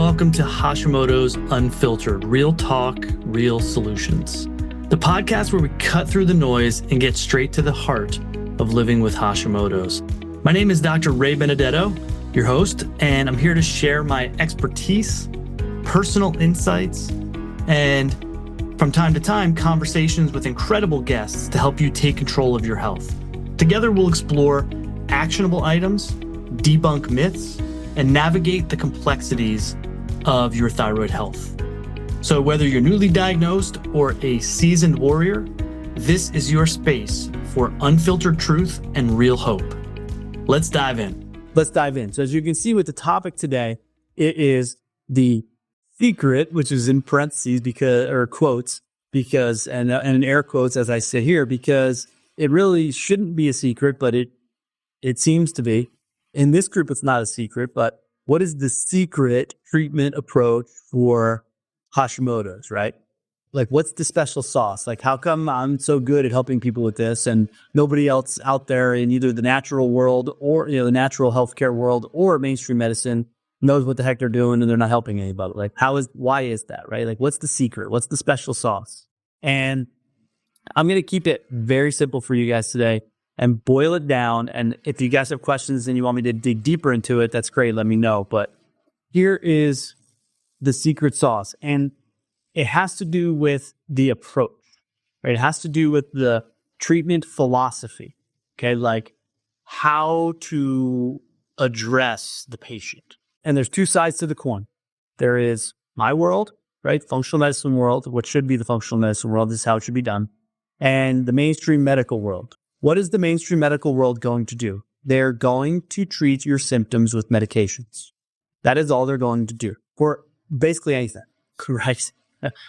welcome to Hashimoto's Unfiltered, real talk, real solutions. The podcast where we cut through the noise and get straight to the heart of living with Hashimoto's. My name is Dr. Ray Benedetto, your host, and I'm here to share my expertise, personal insights, and from time to time, conversations with incredible guests to help you take control of your health. Together, we'll explore actionable items, debunk myths, and navigate the complexities of your thyroid health. So whether you're newly diagnosed or a seasoned warrior, this is your space for unfiltered truth and real hope. Let's dive in. So as you can see with the topic today, it is the secret, which is in parentheses quotes, and air quotes as I sit here, because it really shouldn't be a secret, but it seems to be. In this group, it's not a secret, but what is the secret treatment approach for Hashimoto's, right? Like, what's the special sauce? Like, how come I'm so good at helping people with this and nobody else out there in either the natural world or, the natural healthcare world or mainstream medicine knows what the heck they're doing and they're not helping anybody? Like, why is that, right? Like, what's the secret? What's the special sauce? And I'm going to keep it very simple for you guys today and boil it down. And if you guys have questions and you want me to dig deeper into it, that's great. Let me know. But here is the secret sauce. And it has to do with the approach, right? It has to do with the treatment philosophy, okay? Like how to address the patient. And there's two sides to the coin. There is my world, right? Functional medicine world, what should be the functional medicine world. This is how it should be done. And the mainstream medical world. What is the mainstream medical world going to do? They're going to treat your symptoms with medications. That is all they're going to do for basically anything, right?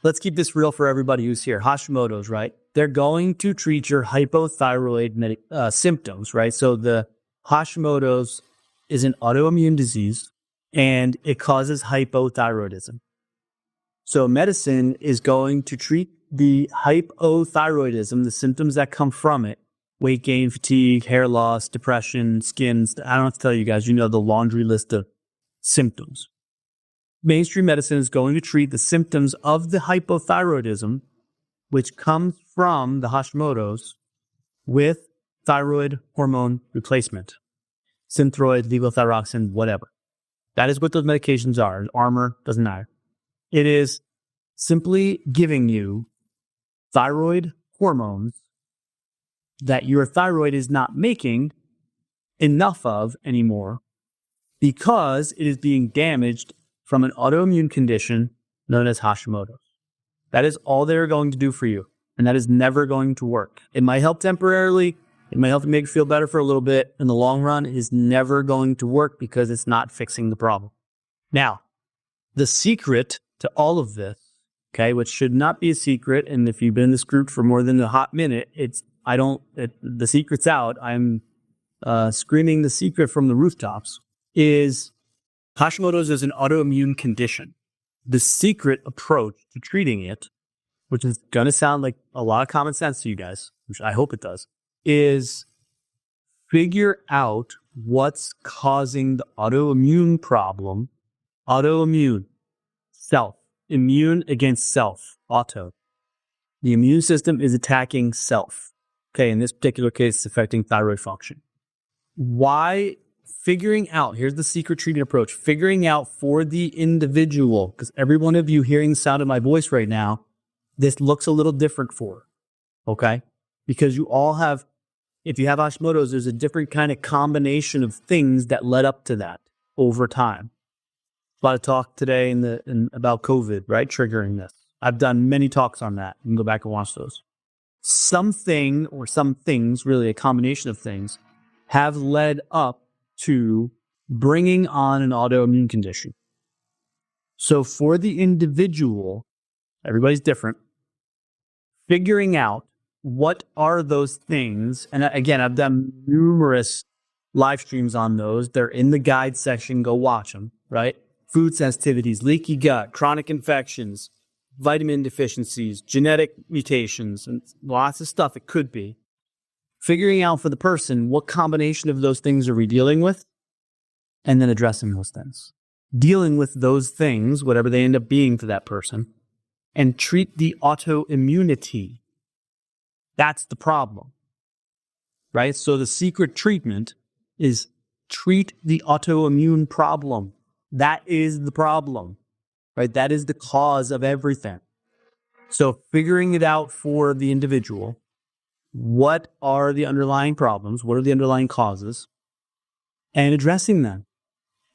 Let's keep this real for everybody who's here. Hashimoto's, right? They're going to treat your hypothyroid symptoms, right? So the Hashimoto's is an autoimmune disease and it causes hypothyroidism. So medicine is going to treat the hypothyroidism, the symptoms that come from it. Weight gain, fatigue, hair loss, depression, skin. I don't have to tell you guys, the laundry list of symptoms. Mainstream medicine is going to treat the symptoms of the hypothyroidism, which comes from the Hashimoto's, with thyroid hormone replacement. Synthroid, levothyroxine, whatever. That is what those medications are. Armor, doesn't matter. It is simply giving you thyroid hormones that your thyroid is not making enough of anymore because it is being damaged from an autoimmune condition known as Hashimoto's. That is all they're going to do for you, and that is never going to work. It might help temporarily. It might help you make you feel better for a little bit. In the long run, it is never going to work because it's not fixing the problem. Now, the secret to all of this, okay, which should not be a secret, and if you've been in this group for more than a hot minute, the secret's out. I'm screaming the secret from the rooftops, is Hashimoto's is an autoimmune condition. The secret approach to treating it, which is going to sound like a lot of common sense to you guys, which I hope it does, is figure out what's causing the autoimmune problem. Autoimmune, self, immune against self, auto. The immune system is attacking self. Okay, in this particular case, it's affecting thyroid function. Here's the secret treatment approach, figuring out for the individual, because every one of you hearing the sound of my voice right now, this looks a little different for, okay? Because you all have, if you have Hashimoto's, there's a different kind of combination of things that led up to that over time. A lot of talk today about COVID, right? Triggering this. I've done many talks on that. You can go back and watch those. Some things, really a combination of things, have led up to bringing on an autoimmune condition. So for the individual, everybody's different, figuring out what are those things. And again, I've done numerous live streams on those. They're in the guide section. Go watch them, right? Food sensitivities, leaky gut, chronic infections, vitamin deficiencies, genetic mutations, and lots of stuff it could be. Figuring out for the person what combination of those things are we dealing with, and then addressing those things. dealing with those things, whatever they end up being for that person, and treat the autoimmunity. That's the problem, right? So the secret treatment is treat the autoimmune problem. That is the problem, right? That is the cause of everything. So figuring it out for the individual, what are the underlying problems? What are the underlying causes? And addressing them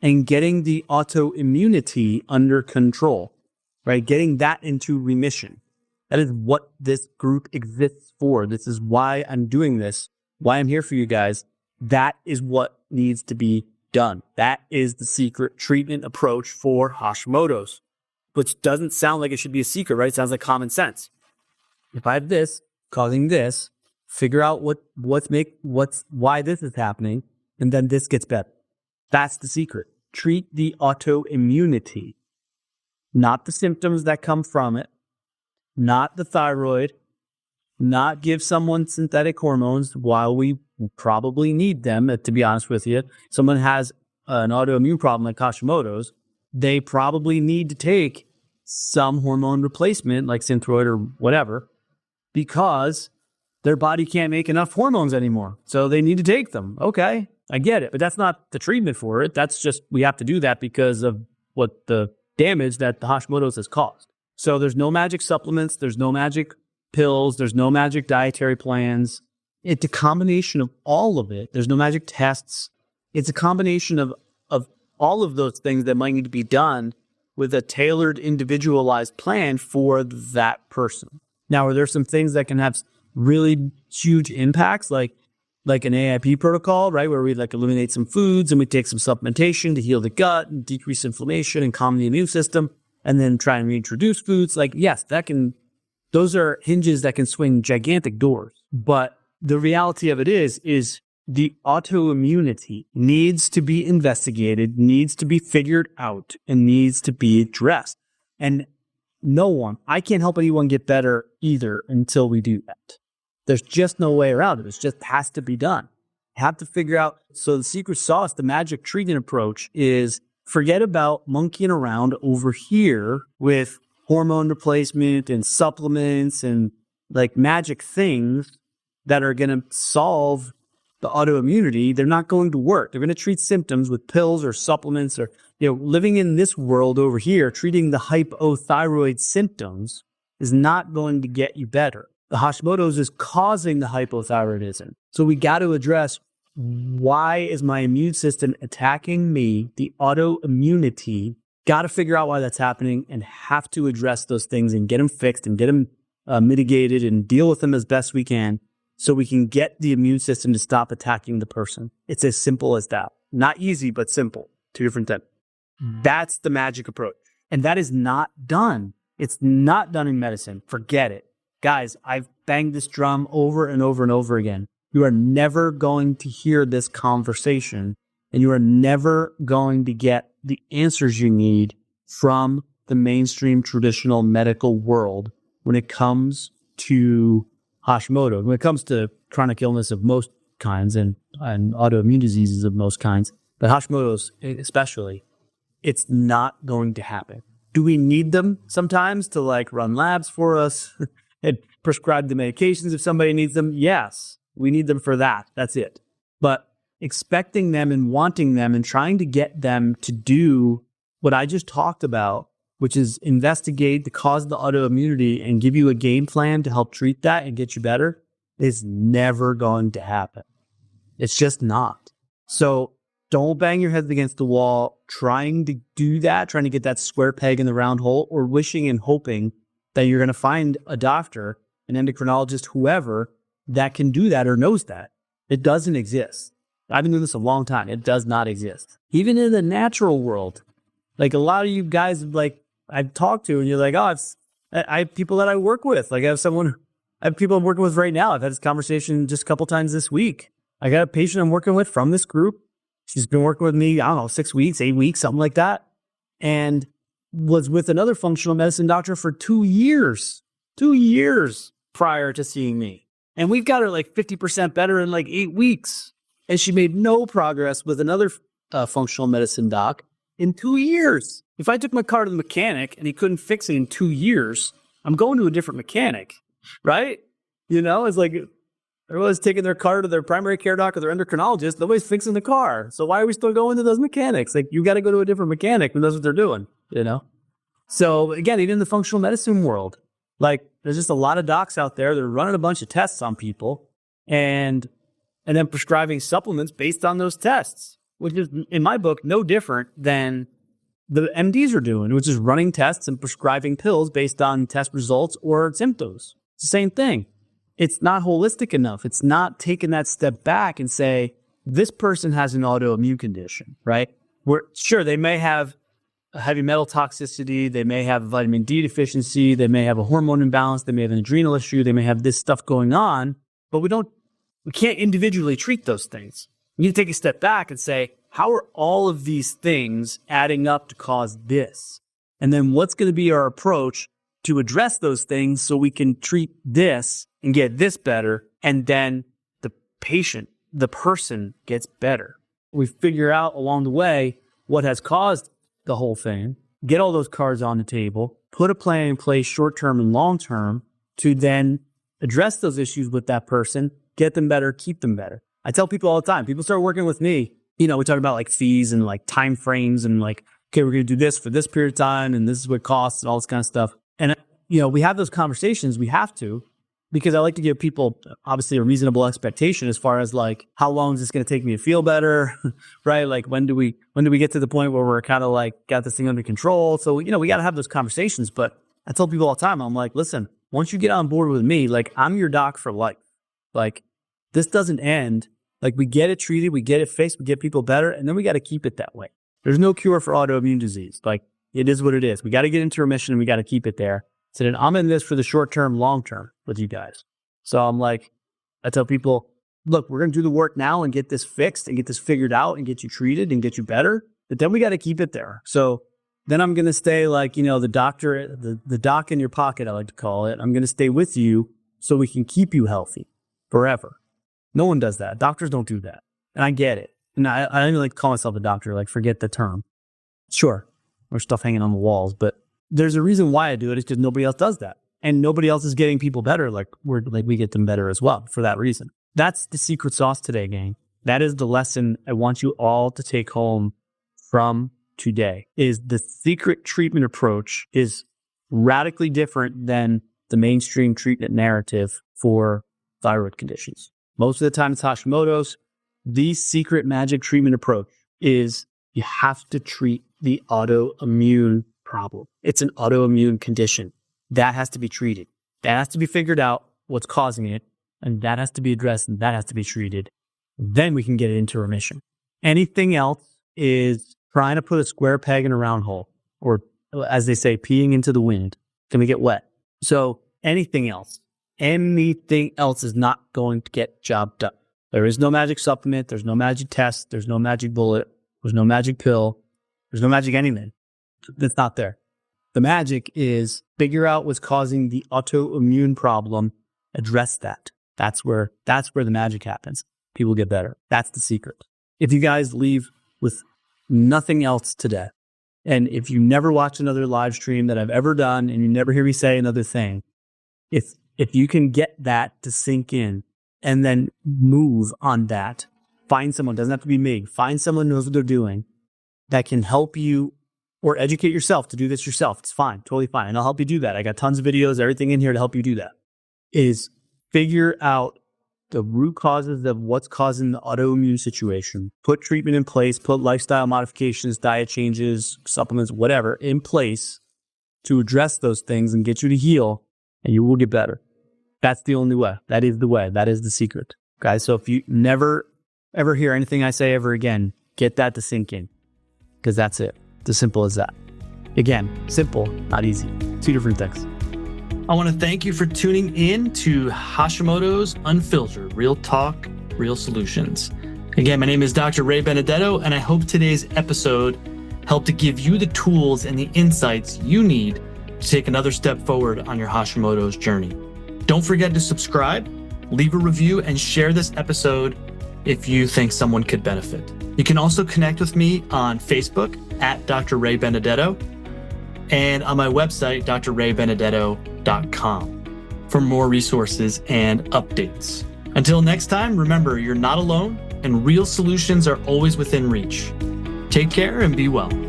and getting the autoimmunity under control, right? Getting that into remission. That is what this group exists for. This is why I'm doing this, why I'm here for you guys. That is what needs to be done. That is the secret treatment approach for Hashimoto's, which doesn't sound like it should be a secret, right? It sounds like common sense. If I have this causing this, figure out why this is happening, and then this gets better. That's the secret. Treat the autoimmunity, not the symptoms that come from it, not the thyroid, not give someone synthetic hormones while we probably need them, to be honest with you. Someone has an autoimmune problem like Hashimoto's, they probably need to take some hormone replacement like Synthroid or whatever because their body can't make enough hormones anymore. So they need to take them. Okay, I get it. But that's not the treatment for it. That's just, we have to do that because of what the damage that the Hashimoto's has caused. So there's no magic supplements. There's no magic pills. There's no magic dietary plans. It's a combination of all of it. There's no magic tests. It's a combination of all of those things that might need to be done with a tailored, individualized plan for that person. Now, are there some things that can have really huge impacts, like an AIP protocol, right, where we eliminate some foods and we take some supplementation to heal the gut and decrease inflammation and calm the immune system, and then try and reintroduce foods? Yes, those are hinges that can swing gigantic doors. But the reality of it is the autoimmunity needs to be investigated, needs to be figured out, and needs to be addressed. And I can't help anyone get better either until we do that. There's just no way around it. It just has to be done. Have to figure out. So the secret sauce, the magic treatment approach is forget about monkeying around over here with hormone replacement and supplements and magic things that are going to solve the autoimmunity. They're not going to work. They're going to treat symptoms with pills or supplements or, living in this world over here, treating the hypothyroid symptoms is not going to get you better. The Hashimoto's is causing the hypothyroidism. So we got to address, why is my immune system attacking me? The autoimmunity, got to figure out why that's happening and have to address those things and get them fixed and get them mitigated and deal with them as best we can so we can get the immune system to stop attacking the person. It's as simple as that. Not easy, but simple. Two different things. That's the magic approach. And that is not done. It's not done in medicine. Forget it. Guys, I've banged this drum over and over and over again. You are never going to hear this conversation, and you are never going to get the answers you need from the mainstream traditional medical world when it comes to Hashimoto, when it comes to chronic illness of most kinds and autoimmune diseases of most kinds, but Hashimoto's especially. It's not going to happen. Do we need them sometimes to run labs for us and prescribe the medications if somebody needs them? Yes, we need them for that. That's it. But expecting them and wanting them and trying to get them to do what I just talked about, which is investigate the cause of the autoimmunity and give you a game plan to help treat that and get you better, is never going to happen. It's just not. So don't bang your heads against the wall trying to do that, trying to get that square peg in the round hole, or wishing and hoping that you're going to find a doctor, an endocrinologist, whoever, that can do that or knows that. It doesn't exist. I've been doing this a long time. It does not exist. Even in the natural world, a lot of you guys, I've talked to, and you're oh, I have people that I work with. I have people I'm working with right now. I've had this conversation just a couple times this week. I got a patient I'm working with from this group. She's been working with me, 6 weeks, 8 weeks, something like that. And was with another functional medicine doctor for 2 years. 2 years prior to seeing me. And we've got her 50% better in 8 weeks. And she made no progress with another functional medicine doc. in 2 years. If I took my car to the mechanic and he couldn't fix it in 2 years, I'm going to a different mechanic, right? It's like everyone's taking their car to their primary care doc or their endocrinologist. Nobody's fixing the car. So why are we still going to those mechanics? Like, you got to go to a different mechanic who knows what they're doing, So again, even in the functional medicine world, like, there's just a lot of docs out there that are running a bunch of tests on people and then prescribing supplements based on those tests, which is, in my book, no different than the MDs are doing, which is running tests and prescribing pills based on test results or symptoms. It's the same thing. It's not holistic enough. It's not taking that step back and say, this person has an autoimmune condition, right? Where, sure, they may have a heavy metal toxicity, they may have a vitamin D deficiency, they may have a hormone imbalance, they may have an adrenal issue, they may have this stuff going on, but we can't individually treat those things. You need to take a step back and say, how are all of these things adding up to cause this? And then what's going to be our approach to address those things so we can treat this and get this better, and then the patient, the person, gets better. We figure out along the way what has caused the whole thing, get all those cards on the table, put a plan in place short-term and long-term to then address those issues with that person, get them better, keep them better. I tell people all the time, people start working with me, we talk about like fees and like time frames and like, okay, we're going to do this for this period of time and this is what it costs and all this kind of stuff. And, we have those conversations. We have to, because I like to give people obviously a reasonable expectation as far as like, how long is this going to take me to feel better? Right? Like, when do we get to the point where we're kind of like got this thing under control? So, we got to have those conversations. But I tell people all the time, I'm like, listen, once you get on board with me, like, I'm your doc for life. Like, this doesn't end. Like, we get it treated, we get it fixed, we get people better, and then we got to keep it that way. There's no cure for autoimmune disease. Like, it is what it is. We got to get into remission and we got to keep it there. So then I'm in this for the short term, long term with you guys. So I'm like, I tell people, look, we're going to do the work now and get this fixed and get this figured out and get you treated and get you better. But then we got to keep it there. So then I'm going to stay like, the doctor, the doc in your pocket, I like to call it. I'm going to stay with you so we can keep you healthy forever. No one does that. Doctors don't do that. And I get it. And I don't even like to call myself a doctor, like, forget the term. Sure, there's stuff hanging on the walls, but there's a reason why I do it. It's because nobody else does that. And nobody else is getting people better. Like, we get them better as well for that reason. That's the secret sauce today, gang. That is the lesson I want you all to take home from today, is the secret treatment approach is radically different than the mainstream treatment narrative for thyroid conditions. Most of the time it's Hashimoto's. The secret magic treatment approach is you have to treat the autoimmune problem. It's an autoimmune condition. That has to be treated. That has to be figured out, what's causing it, and that has to be addressed, and that has to be treated. Then we can get it into remission. Anything else is trying to put a square peg in a round hole, or as they say, peeing into the wind. Can we get wet? So anything else is not going to get job done. There is no magic supplement. There's no magic test. There's no magic bullet. There's no magic pill. There's no magic anything. That's not there. The magic is figure out what's causing the autoimmune problem, address that. That's where the magic happens. People get better. That's the secret. If you guys leave with nothing else today, and if you never watch another live stream that I've ever done, and you never hear me say another thing, if you can get that to sink in and then move on that, find someone, doesn't have to be me, find someone who knows what they're doing that can help you, or educate yourself to do this yourself. It's fine, totally fine. And I'll help you do that. I got tons of videos, everything in here to help you do that. Is figure out the root causes of what's causing the autoimmune situation. Put treatment in place, put lifestyle modifications, diet changes, supplements, whatever in place to address those things and get you to heal, and you will get better. That's the only way. That is the way. That is the secret. Guys, so if you never, ever hear anything I say ever again, get that to sink in, because that's it. It's as simple as that. Again, simple, not easy. Two different things. I want to thank you for tuning in to Hashimoto's Unfiltered, Real Talk, Real Solutions. Again, my name is Dr. Ray Benedetto, and I hope today's episode helped to give you the tools and the insights you need to take another step forward on your Hashimoto's journey. Don't forget to subscribe, leave a review, and share this episode if you think someone could benefit. You can also connect with me on Facebook at Dr. Ray Benedetto and on my website, drraybenedetto.com, for more resources and updates. Until next time, remember, you're not alone and real solutions are always within reach. Take care and be well.